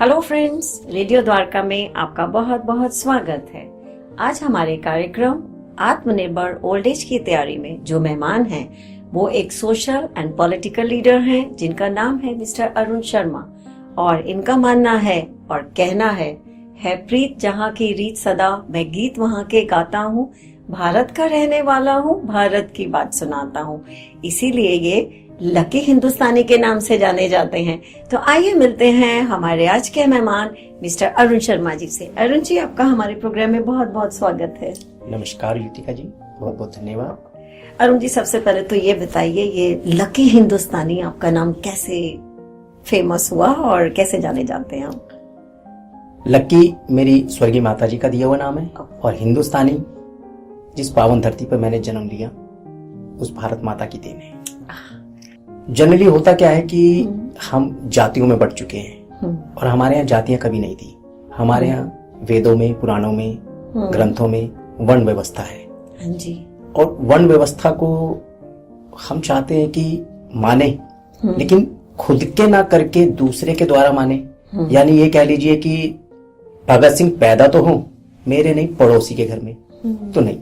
Hello friends, radio Dwarka में आपका बहुत बहुत स्वागत है। आज हमारे कार्यक्रम आत्मनिर्भर ओल्ड एज की तैयारी में जो मेहमान हैं वो एक सोशल एंड पॉलिटिकल लीडर हैं जिनका नाम है मिस्टर अरुण शर्मा। और इनका मानना है और कहना है प्रीत जहाँ की रीत सदा, मैं गीत वहाँ के गाता हूँ, भारत का रहने वाला हूँ, भारत की बात सुनाता हूँ। इसीलिए ये लकी हिंदुस्तानी के नाम से जाने जाते हैं। तो आइए मिलते हैं हमारे आज के मेहमान मिस्टर अरुण शर्मा जी से। अरुण जी, आपका हमारे प्रोग्राम में बहुत बहुत स्वागत है। नमस्कार युतिका जी, बहुत बहुत धन्यवाद। अरुण जी, सबसे पहले तो ये बताइए, ये लकी हिंदुस्तानी आपका नाम कैसे फेमस हुआ और कैसे जाने जाते हैं आप? लकी मेरी स्वर्गीय माता जी का दिया हुआ नाम है और हिंदुस्तानी जिस पावन धरती पर मैंने जन्म लिया उस भारत माता की देन है। जनरली होता क्या है कि हम जातियों में बढ़ चुके हैं और हमारे यहाँ जातियां कभी नहीं थी। हमारे यहाँ वेदों में, पुराणों में, ग्रंथों में वर्ण व्यवस्था है। हाँ जी। और वर्ण व्यवस्था को हम चाहते हैं कि माने, लेकिन खुद के ना करके दूसरे के द्वारा माने। यानी ये कह लीजिए कि भगत सिंह पैदा तो हो, मेरे नहीं पड़ोसी के घर में, तो नहीं,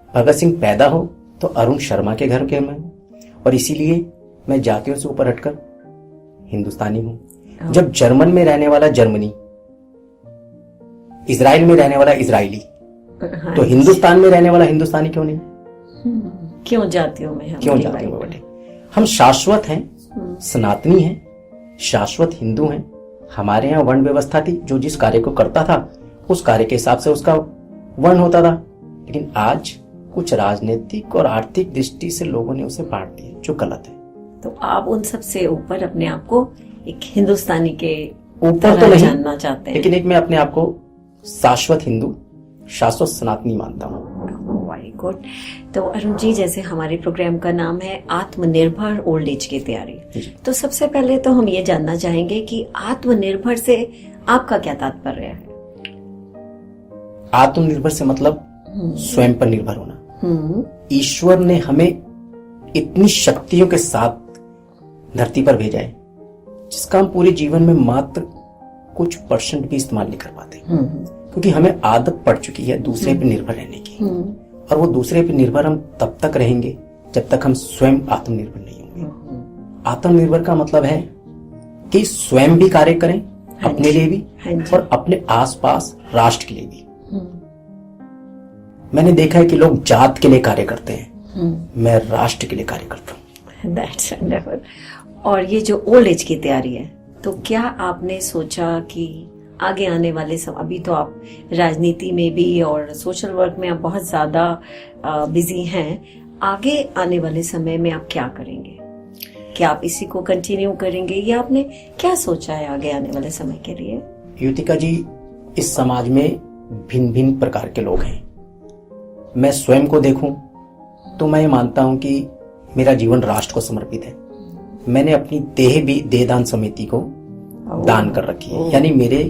भगत सिंह पैदा हो तो अरुण शर्मा के घर के में। और इसीलिए मैं जातियों से ऊपर हटकर हिंदुस्तानी हूं। जब जर्मन में रहने वाला जर्मनी, इजराइल में रहने वाला इजरायली, तो हिंदुस्तान में रहने वाला हिंदुस्तानी क्यों नहीं? क्यों जातियों में? क्यों जातियों में बैठे? हम शाश्वत हैं, सनातनी हैं, शाश्वत हिंदू हैं। हमारे यहाँ वर्ण व्यवस्था थी, जो जिस कार्य को करता था उस कार्य के हिसाब से उसका वर्ण होता था। लेकिन आज कुछ राजनीतिक और आर्थिक दृष्टि से लोगों ने उसे बांट दिया, जो गलत है। तो आप उन सब से ऊपर अपने आप को एक हिंदुस्तानी के ऊपर तो नहीं जानना चाहते हैं, लेकिन एक मैं अपने आप को शाश्वत हिंदू, शाश्वत सनातनी मानता हूँ। Very good. तो अरुण जी, जैसे हमारे प्रोग्राम का नाम है आत्मनिर्भर ओल्ड एज की तैयारी, तो सबसे पहले तो हम ये जानना चाहेंगे कि आत्मनिर्भर से आपका क्या तात्पर्य है? आत्मनिर्भर से मतलब स्वयं पर निर्भर होना। ईश्वर ने हमें इतनी शक्तियों के साथ धरती पर भेजा है जिसका हम पूरे जीवन में मात्र कुछ % भी इस्तेमाल नहीं कर पाते, क्योंकि हमें आदत पड़ चुकी है दूसरे पर निर्भर रहने की। और वो दूसरे पर निर्भर हम तब तक रहेंगे जब तक हम स्वयं आत्मनिर्भर नहीं होंगे। आत्मनिर्भर का मतलब है कि स्वयं भी कार्य करें, अपने लिए भी और अपने आसपास राष्ट्र के लिए भी। मैंने देखा है कि लोग जात के लिए कार्य करते हैं, मैं राष्ट्र के लिए कार्य करता हूँ। That's wonderful। और ये जो ओल्ड एज की तैयारी है, तो क्या आपने सोचा कि आगे आने वाले समय, अभी तो आप राजनीति में भी और सोशल वर्क में आप बहुत ज्यादा बिजी हैं, आगे आने वाले समय में आप क्या करेंगे? क्या आप इसी को कंटिन्यू करेंगे या आपने क्या सोचा है आगे आने वाले समय के लिए? युतिका जी, इस समाज में भिन्न भिन्न प्रकार के लोग हैं। मैं स्वयं को देखूं तो मैं मानता हूं कि मेरा जीवन राष्ट्र को समर्पित है। मैंने अपनी देह भी देहदान समिति को दान कर रखी है। यानी मेरे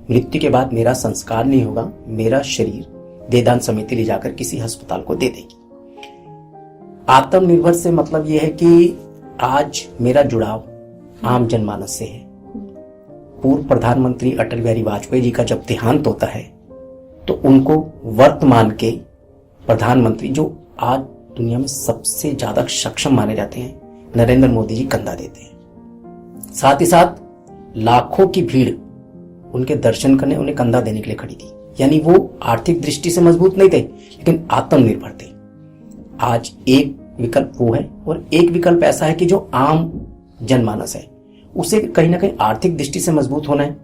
मृत्यु के बाद मेरा संस्कार नहीं होगा, मेरा शरीर देहदान समिति ले जाकर किसी अस्पताल को दे देगी। आत्मनिर्भर से मतलब यह है कि आज मेरा जुड़ाव आम जनमानस से है। पूर्व प्रधानमंत्री अटल बिहारी वाजपेयी जी का जब देहांत होता है तो उनको वर्तमान के प्रधानमंत्री, जो आज दुनिया में सबसे ज्यादा सक्षम माने जाते हैं, नरेंद्र मोदी जी कंधा देते हैं। साथ ही साथ लाखों की भीड़ उनके दर्शन करने, उन्हें कंधा देने के लिए खड़ी थी। यानी वो आर्थिक दृष्टि से मजबूत नहीं थे लेकिन आत्मनिर्भर थे। आज एक विकल्प वो है और एक विकल्प ऐसा है कि जो आम जनमानस है उसे कहीं ना कहीं आर्थिक दृष्टि से मजबूत होना है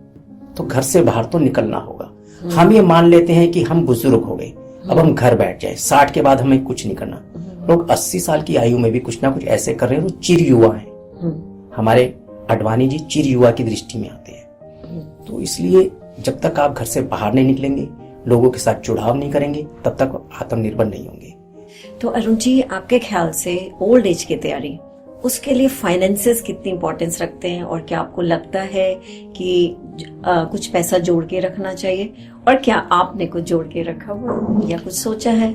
तो घर से बाहर तो निकलना होगा। हम ये मान लेते हैं कि हम बुजुर्ग हो गए, अब हम घर बैठ जाए, 60 के बाद हमें कुछ नहीं करना। लोग 80 साल की आयु में भी कुछ ना कुछ ऐसे कर रहे हैं, वो चिर युवा हैं। हमारे अडवाणी जी चिर युवा की दृष्टि में आते हैं। तो इसलिए जब तक आप घर से बाहर नहीं निकलेंगे, लोगों के साथ जुड़ाव नहीं करेंगे, तब तक आत्मनिर्भर नहीं होंगे। तो अरुण जी, आपके ख्याल से ओल्ड एज की तैयारी, उसके लिए फाइनेंसेस कितनी इंपॉर्टेंस रखते हैं और क्या आपको लगता है कि कुछ पैसा जोड़ के रखना चाहिए, और क्या आपने कुछ जोड़ के रखा हुआ या कुछ सोचा है?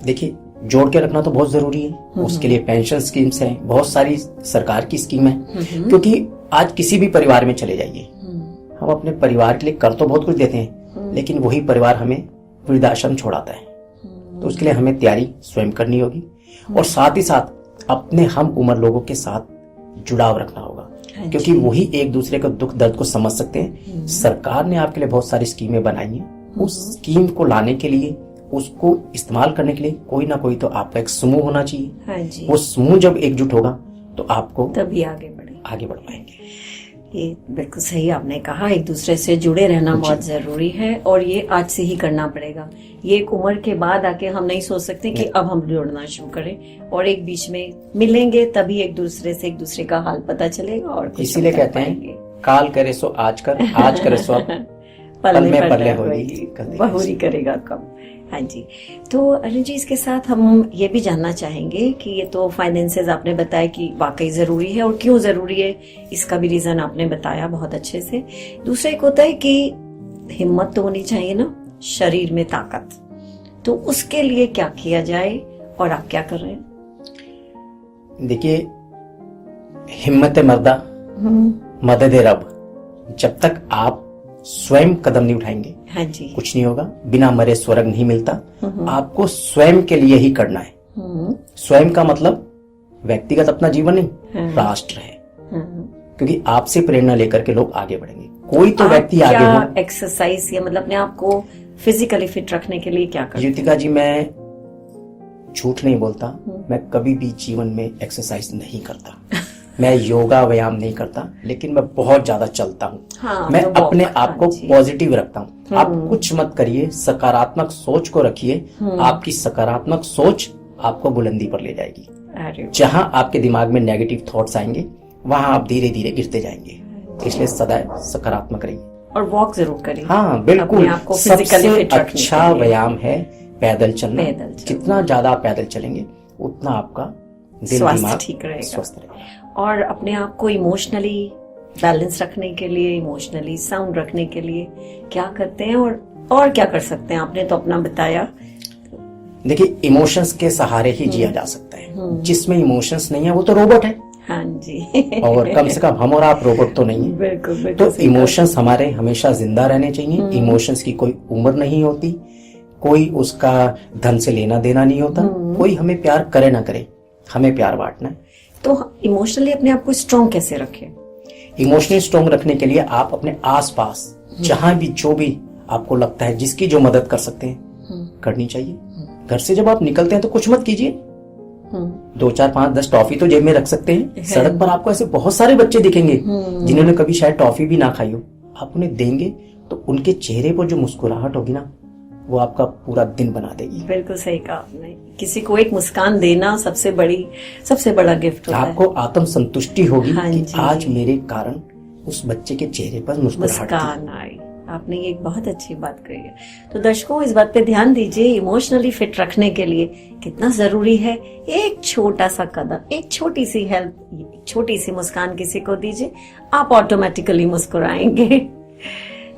देखिए, जोड़ के रखना तो बहुत जरूरी है। उसके लिए पेंशन स्कीम्स हैं, बहुत सारी सरकार की स्कीम है। क्योंकि आज किसी भी परिवार में चले जाइए, हम अपने परिवार के लिए कर तो बहुत कुछ देते हैं, लेकिन वही परिवार हमें वृद्धाश्रम छोड़ाता है। तो उसके लिए हमें तैयारी स्वयं करनी होगी और साथ ही साथ अपने हम उम्र लोगों के साथ जुड़ाव रखना होगा, क्योंकि वही एक दूसरे का दुख दर्द को समझ सकते हैं। सरकार ने आपके लिए बहुत सारी स्कीमें बनाई हैं, उस स्कीम को लाने के लिए, उसको इस्तेमाल करने के लिए कोई ना कोई तो आपका एक समूह होना चाहिए। वो समूह जब एकजुट होगा तो आपको तभी आगे बढ़ पाएंगे। ये बिल्कुल सही आपने कहा, एक दूसरे से जुड़े रहना बहुत जरूरी है और ये आज से ही करना पड़ेगा। ये एक उम्र के बाद आके हम नहीं सोच सकते कि अब हम जुड़ना शुरू करें, और एक बीच में मिलेंगे तभी एक दूसरे का हाल पता चलेगा। और इसीलिए कहते हैं काल करे सो आज कर, आज करे सो अब, पल में पल्ले होगी, बहुरी करेगा कब। हाँ जी, तो अरुण जी इसके साथ हम ये भी जानना चाहेंगे कि ये तो फाइनेंसेस आपने बताया कि वाकई जरूरी है, और क्यों जरूरी है इसका भी रीजन आपने बताया बहुत अच्छे से। दूसरा एक होता है कि हिम्मत तो होनी चाहिए ना, शरीर में ताकत, तो उसके लिए क्या किया जाए और आप क्या कर रहे हैं? देखिए, हिम्मत मर्दा मदद रब, जब तक आप स्वयं कदम नहीं उठाएंगे, हाँ जी, कुछ नहीं होगा। बिना मरे स्वर्ग नहीं मिलता। आपको स्वयं के लिए ही करना है। स्वयं का मतलब व्यक्तिगत अपना जीवन नहीं, राष्ट्र है, क्योंकि आपसे प्रेरणा लेकर के लोग आगे बढ़ेंगे। कोई तो व्यक्ति आगे हो। एक्सरसाइज या मतलब अपने आप को फिजिकली फिट रखने के लिए क्या करते हैं? युतिका जी, मैं झूठ नहीं बोलता, मैं कभी भी जीवन में एक्सरसाइज नहीं करता। मैं योगा व्यायाम नहीं करता, लेकिन मैं बहुत ज्यादा चलता हूँ। हाँ, मैं अपने आप को पॉजिटिव रखता हूँ। आप कुछ मत करिए, सकारात्मक सोच को रखिए। आपकी सकारात्मक सोच आपको बुलंदी पर ले जाएगी। जहां आपके दिमाग में नेगेटिव थॉट्स आएंगे, वहां आप धीरे धीरे गिरते जाएंगे। इसलिए सदैव सकारात्मक रहिए और वॉक जरूर करिए। हाँ बिल्कुल, सबसे अच्छा व्यायाम है पैदल चलना। जितना ज्यादा आप पैदल चलेंगे उतना आपका स्वास्थ्य ठीक रहेगा, स्वस्थ रहेगा। और अपने आप को इमोशनली बैलेंस रखने के लिए, इमोशनली साउंड रखने के लिए क्या करते हैं और क्या कर सकते हैं? आपने तो अपना बताया। देखिए, इमोशंस के सहारे ही जिया जा सकता है। जिसमें इमोशंस नहीं है वो तो रोबोट है। हाँ जी। और कम से कम हम और आप रोबोट तो नहीं है। बिल्कुल। तो इमोशंस हमारे हमेशा जिंदा रहने चाहिए। इमोशंस की कोई उम्र नहीं होती, कोई उसका धन से लेना देना नहीं होता। कोई हमें प्यार करे ना करे, हमें प्यार बांटना है। तो इमोशनली अपने आप को स्ट्रॉन्ग कैसे रखें? इमोशनली स्ट्रॉन्ग रखने के लिए आप अपने आसपास जहां भी जो भी आपको लगता है जिसकी जो मदद कर सकते हैं करनी चाहिए। घर से जब आप निकलते हैं तो कुछ मत कीजिए, 2, 4, 5, 10 टॉफी तो जेब में रख सकते हैं। सड़क पर आपको ऐसे बहुत सारे बच्चे दिखेंगे जिन्होंने कभी शायद टॉफी भी ना खाई हो। आप उन्हें देंगे तो उनके चेहरे पर जो मुस्कुराहट होगी ना, वो आपका पूरा दिन बना देगी। बिल्कुल सही कहा आपने। किसी को एक मुस्कान देना सबसे बड़ा गिफ्ट होता है। आपको आत्म संतुष्टि होगी कि आज मेरे कारण उस बच्चे के चेहरे पर मुस्कान आई। आपने ये एक बहुत अच्छी बात कही है। तो दर्शकों, इस बात पे ध्यान दीजिए, इमोशनली फिट रखने के लिए कितना जरूरी है एक छोटा सा कदम, एक छोटी सी हेल्प, एक छोटी सी मुस्कान किसी को दीजिए, आप ऑटोमेटिकली मुस्कुराएंगे।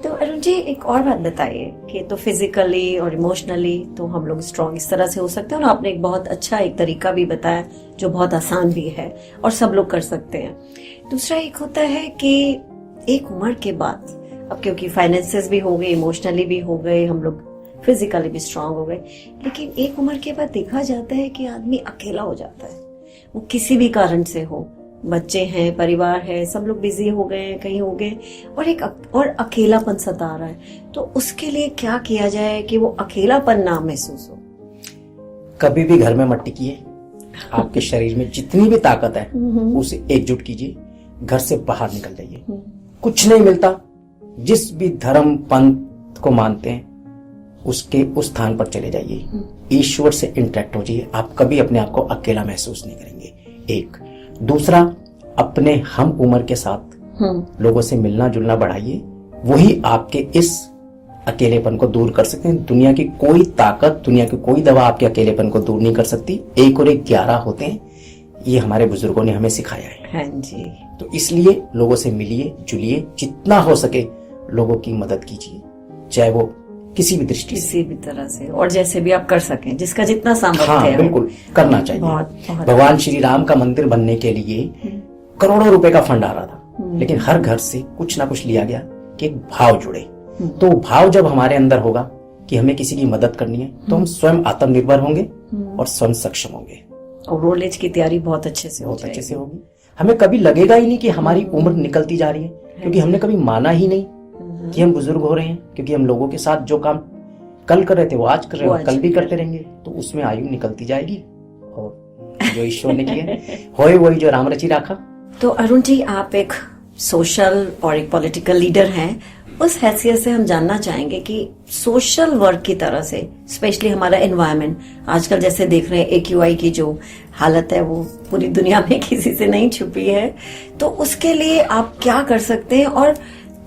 तो अरुण जी, एक और बात बताइए कि तो फिजिकली और इमोशनली तो हम लोग स्ट्रॉन्ग इस तरह से हो सकते हैं, और आपने एक बहुत अच्छा एक तरीका भी बताया जो बहुत आसान भी है और सब लोग कर सकते हैं। दूसरा एक होता है कि एक उम्र के बाद, अब क्योंकि फाइनेंसेस भी हो गए, इमोशनली भी हो गए, हम लोग फिजिकली भी स्ट्रांग हो गए, लेकिन एक उम्र के बाद देखा जाता है कि आदमी अकेला हो जाता है, वो किसी भी कारण से हो। बच्चे हैं, परिवार है, सब लोग बिजी हो गए, कहीं हो गए, और अकेलापन सता रहा है। तो उसके लिए क्या किया जाए कि वो अकेलापन ना महसूस हो? कभी भी घर में मत टिकिए। आपके शरीर में जितनी भी ताकत है उसे एकजुट कीजिए, घर से बाहर निकल जाइए। कुछ नहीं मिलता, जिस भी धर्म पंथ को मानते हैं उसके उस स्थान पर चले जाइए, ईश्वर से इंटरेक्ट हो जाइए। आप कभी अपने आप को अकेला महसूस नहीं करेंगे। एक दूसरा, अपने हम उम्र के साथ लोगों से मिलना जुलना बढ़ाइए, वही आपके इस अकेलेपन को दूर कर सकते हैं। दुनिया की कोई ताकत, दुनिया की कोई दवा आपके अकेलेपन को दूर नहीं कर सकती। 1 और 1 11 होते हैं, ये हमारे बुजुर्गों ने हमें सिखाया है। हाँ जी। तो इसलिए लोगों से मिलिए जुलिए, जितना हो सके लोगों की मदद कीजिए, चाहे वो किसी भी दृष्टि से, किसी भी तरह से, और जैसे भी आप कर सकें, जिसका जितना सामर्थ्य है। बिल्कुल करना चाहिए। बहुत भगवान श्री राम का मंदिर बनने के लिए करोड़ों रुपए का फंड आ रहा था, लेकिन हर घर से कुछ ना कुछ लिया गया कि एक भाव जुड़े। तो भाव जब हमारे अंदर होगा कि हमें किसी की मदद करनी है, तो हम स्वयं आत्मनिर्भर होंगे और स्वयं सक्षम होंगे, और ओल्ड एज की तैयारी बहुत अच्छे से होगी। हमें कभी लगेगा ही नहीं कि हमारी उम्र निकलती जा रही है, क्योंकि हमने कभी माना ही नहीं कि हम बुजुर्ग हो रहे हैं, क्योंकि हम लोगों के साथ जो काम कल कर रहे थे वो आज कर रहे हैं, कल भी करते रहेंगे, तो उसमें आयु निकलती जाएगी। और जो ईश्वर ने किया होए वही जो राम रची राखा। तो अरुण जी, आप एक सोशल और एक पॉलिटिकल लीडर हैं, उस हैसियत से हम जानना चाहेंगे कि सोशल वर्क की तरह से, स्पेशली हमारा एनवायरनमेंट आजकल जैसे देख रहे हैं, AQI की जो हालत है वो पूरी दुनिया में किसी से नहीं छुपी है, तो उसके लिए आप क्या कर सकते हैं? और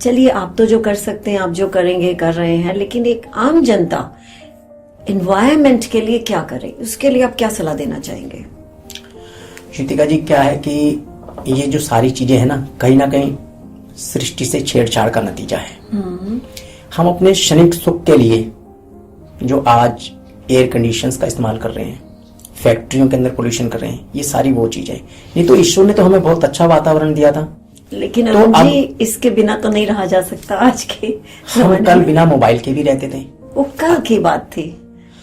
चलिए, आप तो जो कर सकते हैं, आप जो करेंगे कर रहे हैं, लेकिन एक आम जनता एनवायरनमेंट के लिए क्या करे, उसके लिए आप क्या सलाह देना चाहेंगे? श्रुतिका जी, क्या है कि ये जो सारी चीजें है ना कहीं सृष्टि से छेड़छाड़ का नतीजा है। हम अपने क्षणिक सुख के लिए जो आज एयर कंडीशंस का इस्तेमाल कर रहे हैं, फैक्ट्रियों के अंदर पोल्यूशन कर रहे हैं, ये सारी वो चीजें, नहीं तो ईश्वर ने तो हमें बहुत अच्छा वातावरण दिया था। लेकिन तो अरुण जी, इसके बिना तो नहीं रहा जा सकता आज के। हम कल बिना मोबाइल के भी रहते थे, वो कल की बात थी,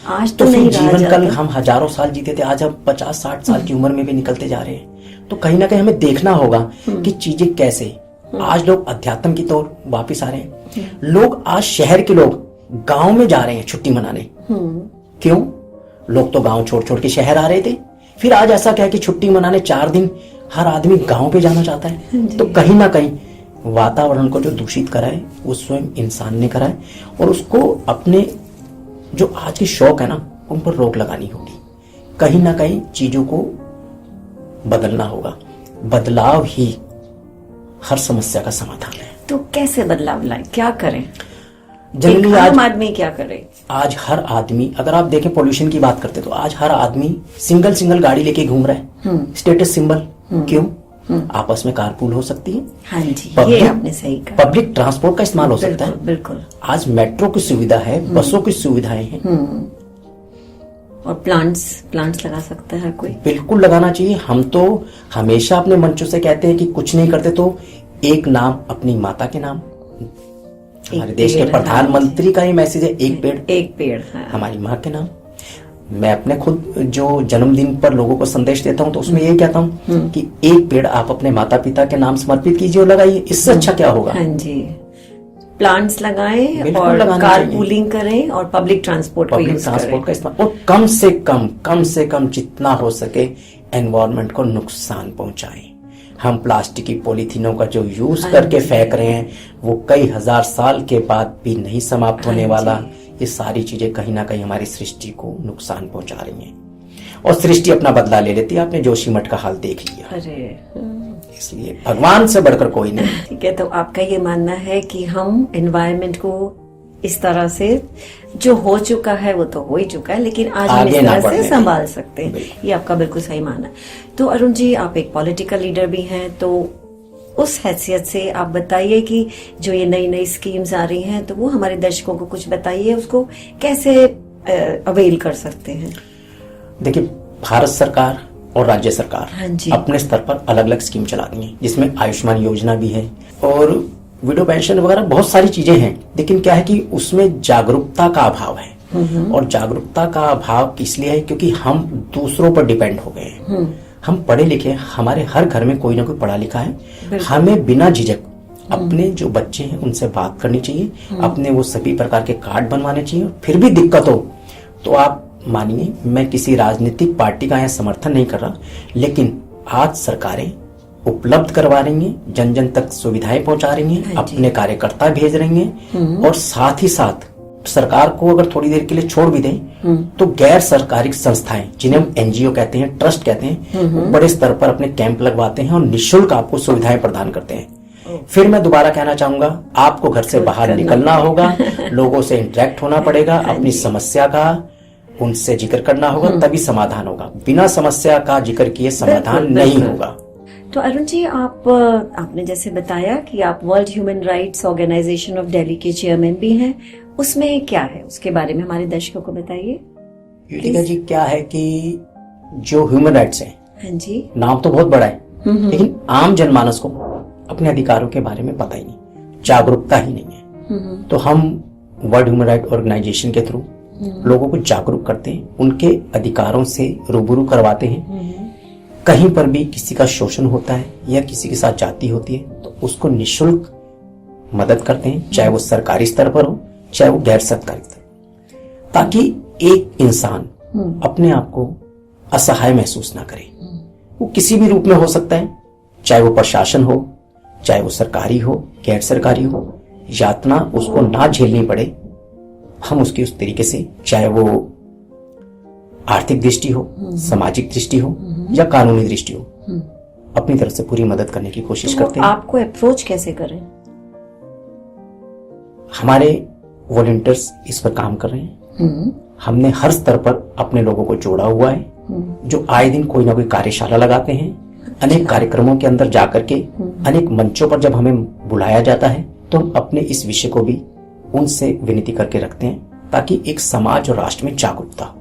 आज तो नहीं रहा जीवन कल हम हजारों साल जीते थे, आज हम 50-60 साल की उम्र में भी निकलते जा रहे हैं। तो कहीं ना कहीं हमें देखना होगा कि चीजें कैसे, आज लोग अध्यात्म की तौर वापिस आ रहे हैं। लोग आज शहर के लोग गांव में जा रहे हैं छुट्टी मनाने। क्यों? लोग तो गांव छोड़ छोड़ के शहर आ रहे थे, फिर आज ऐसा क्या है कि छुट्टी मनाने 4 दिन हर आदमी गांव पे जाना चाहता है। तो कहीं ना कहीं वातावरण को जो दूषित कराए वो स्वयं इंसान ने कराए, और उसको अपने जो आज के शौक है ना उन पर रोक लगानी होगी। कहीं ना कहीं चीजों को बदलना होगा। बदलाव ही हर समस्या का समाधान है। तो कैसे बदलाव लाए, क्या करें? जनरली आज आदमी क्या करे? आज हर आदमी, अगर आप देखें पोल्यूशन की बात करते तो आज हर आदमी सिंगल गाड़ी लेके घूम रहा है, स्टेटस सिंबल। क्यों? आपस में कारपूल हो सकती है। हाँ जी, ये आपने सही कहा। पब्लिक ट्रांसपोर्ट का इस्तेमाल हो सकता है। बिल्कुल। आज मेट्रो की सुविधा है, बसों की सुविधाएं हैं। और प्लांट्स लगा सकता है कोई? बिल्कुल लगाना चाहिए। हम तो हमेशा अपने मंचों से कहते हैं कि कुछ नहीं करते तो एक नाम अपनी माता के नाम। हमारे देश के प्रधानमंत्री का ही मैसेज है, एक पेड़ हाँ। हमारी माँ के नाम। मैं अपने खुद जो जन्मदिन पर लोगों को संदेश देता हूँ तो उसमें यही कहता हूँ कि एक पेड़ आप अपने माता पिता के नाम समर्पित कीजिए और लगाइए। इससे अच्छा क्या होगा? हाँ जी, प्लांट्स लगाएं और कारपूलिंग करें और पब्लिक ट्रांसपोर्ट का इस्तेमाल, और कम से कम जितना हो सके एनवायरनमेंट को नुकसान पहुंचाएं। हम प्लास्टिक की पॉलीथीनों का जो यूज करके फेंक रहे हैं वो कई हजार साल के बाद भी नहीं समाप्त होने वाला। ये सारी चीजें कहीं ना कहीं हमारी सृष्टि को नुकसान पहुंचा रही हैं, और सृष्टि अपना बदला ले लेती है। आपने जोशीमठ का हाल देख लिया। अरे इसलिए भगवान से बढ़कर कोई नहीं। ठीक है, तो आपका ये मानना है कि हम एनवायरनमेंट को इस तरह से, जो हो चुका है वो तो हो ही चुका है, लेकिन आज हम इस तरह से संभाल सकते हैं। ये आपका बिल्कुल सही मानना है। तो अरुण जी, आप एक पॉलिटिकल लीडर भी हैं, तो उस हैसियत से आप बताइए कि जो ये नई नई स्कीम्स आ रही हैं, तो वो हमारे दर्शकों को कुछ बताइए, उसको कैसे अवेल कर सकते हैं? देखिए, भारत सरकार और राज्य सरकार अपने स्तर पर अलग अलग स्कीम चला दी है, जिसमें आयुष्मान योजना भी है और विडो पेंशन वगैरह बहुत सारी चीजें हैं। लेकिन क्या है कि उसमें जागरूकता का अभाव है, और जागरूकता का अभाव इसलिए है क्योंकि हम दूसरों पर डिपेंड हो गए हैं। हम पढ़े लिखे, हमारे हर घर में कोई ना कोई पढ़ा लिखा है। हमें बिना झिझक अपने जो बच्चे हैं उनसे बात करनी चाहिए, अपने वो सभी प्रकार के कार्ड बनवाने चाहिए। फिर भी दिक्कत हो तो आप मानिए, मैं किसी राजनीतिक पार्टी का यहाँ समर्थन नहीं कर रहा, लेकिन आज सरकारें उपलब्ध करवा रही हैं, जन जन तक सुविधाएं पहुंचा रही हैं, अपने कार्यकर्ता भेज रही हैं, और साथ ही साथ सरकार को अगर थोड़ी देर के लिए छोड़ भी दें तो गैर सरकारी संस्थाएं, जिन्हें हम NGO कहते हैं, ट्रस्ट कहते हैं, बड़े स्तर पर अपने कैंप लगवाते हैं और निःशुल्क आपको सुविधाएं प्रदान करते हैं। फिर मैं दोबारा कहना चाहूंगा, आपको घर से बाहर निकलना होगा, लोगों से इंटरेक्ट होना पड़ेगा, अपनी समस्या का उनसे जिक्र करना होगा, तभी समाधान होगा। बिना समस्या का जिक्र किए समाधान नहीं होगा। तो अरुण जी, आपने जैसे बताया कि आप world human rights organization of Delhi के चेयरमैन भी हैं, उसमें क्या है, उसके बारे में हमारे दर्शकों को बताइए। युतिका जी, क्या है कि जो ह्यूमन राइट्स है, हाँ जी, नाम तो बहुत बड़ा है, लेकिन आम जनमानस को अपने अधिकारों के बारे में पता ही नहीं। जागरूकता ही नहीं है। तो हम वर्ल्ड ह्यूमन राइट ऑर्गेनाइजेशन के थ्रू लोगों को जागरूक करते हैं, उनके अधिकारों से रूबरू करवाते हैं। कहीं पर भी किसी का शोषण होता है या किसी के साथ जाति होती है तो उसको निःशुल्क मदद करते हैं, चाहे वो सरकारी स्तर पर हो चाहे वो गैर सरकारी स्तर, ताकि एक इंसान अपने आप को असहाय महसूस ना करे। वो किसी भी रूप में हो सकता है, चाहे वो प्रशासन हो, चाहे वो सरकारी हो, गैर सरकारी हो, यातना उसको ना झेलनी पड़े। हम उसकी उस तरीके से, चाहे वो आर्थिक दृष्टि हो, सामाजिक दृष्टि हो या कानूनी दृष्टि हो, अपनी तरफ से पूरी मदद करने की कोशिश करते हैं। आपको अप्रोच कैसे करें? हमारे वॉलंटियर्स इस पर काम कर रहे हैं। हमने हर स्तर पर अपने लोगों को जोड़ा हुआ है, जो आए दिन कोई ना कोई कार्यशाला लगाते हैं। अनेक कार्यक्रमों के अंदर जाकर के, अनेक मंचों पर जब हमें बुलाया जाता है तो हम अपने इस विषय को भी उनसे विनती करके रखते हैं, ताकि एक समाज और राष्ट्र में जागरूकता हो।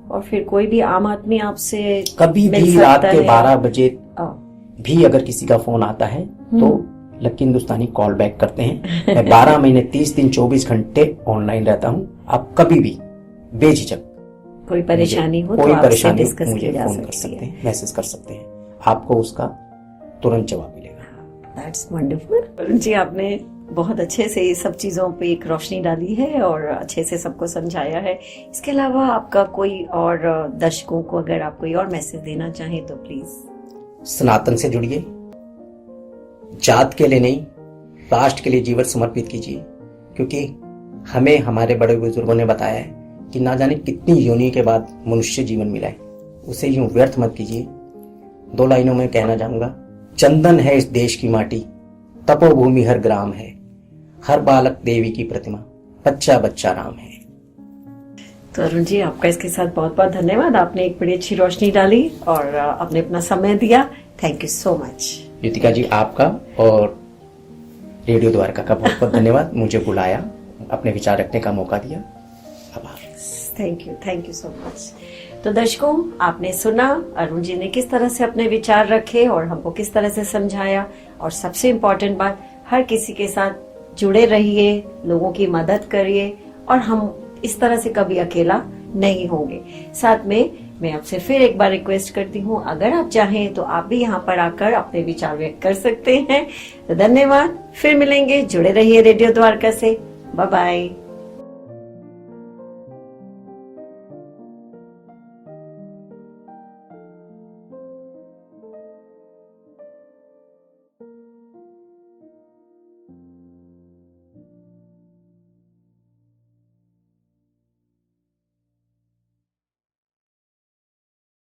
और फिर कोई भी आम आदमी आपसे कभी भी रात के 12 बजे भी अगर किसी का फोन आता है तो लकी हिंदुस्तानी कॉल बैक करते हैं। मैं 12 महीने 30 दिन 24 घंटे ऑनलाइन रहता हूं। आप कभी भी बेझिझक कोई परेशानी हो कोई तो परेशानी आपसे डिस्कस मुझे की जा फोन कर सकते हैं, मैसेज कर सकते हैं, आपको उसका तुरंत जवाब मिलेगा। That's wonderful. वरुण जी, आपने बहुत अच्छे से ये सब चीजों पे एक रोशनी डाली है और अच्छे से सबको समझाया है। इसके अलावा आपका कोई और दर्शकों को अगर आप कोई और मैसेज देना चाहें तो प्लीज। सनातन से जुड़िए, जात के लिए नहीं, राष्ट्र के लिए जीवन समर्पित कीजिए, क्योंकि हमें हमारे बड़े बुजुर्गों ने बताया है कि ना जाने कितनी योनि के बाद मनुष्य जीवन मिला है, उसे यूं व्यर्थ मत कीजिए। 2 लाइनों में कहना चाहूंगा, चंदन है इस देश की माटी, तपोभूमि हर ग्राम है, हर बालक देवी की प्रतिमा, बच्चा बच्चा राम है। तो अरुण जी, आपका इसके साथ बहुत बहुत धन्यवाद। आपने एक बड़ी अच्छी रोशनी डाली और आपने अपना समय दिया। Thank you so much. Yutika ji, आपका और रेडियो द्वारका का बहुत बहुत धन्यवाद। मुझे बुलाया, अपने विचार रखने का मौका दिया। आभार। Thank you so much. तो दर्शकों, आपने सुना अरुण जी ने किस तरह से अपने विचार रखे और हमको किस तरह से समझाया। और सबसे इम्पोर्टेंट बात, हर किसी के साथ जुड़े रहिए, लोगों की मदद करिए और हम इस तरह से कभी अकेला नहीं होंगे। साथ में मैं आपसे फिर एक बार रिक्वेस्ट करती हूँ, अगर आप चाहें तो आप भी यहाँ पर आकर अपने विचार व्यक्त कर सकते हैं। तो धन्यवाद, फिर मिलेंगे। जुड़े रहिए रेडियो द्वारका से। Bye bye.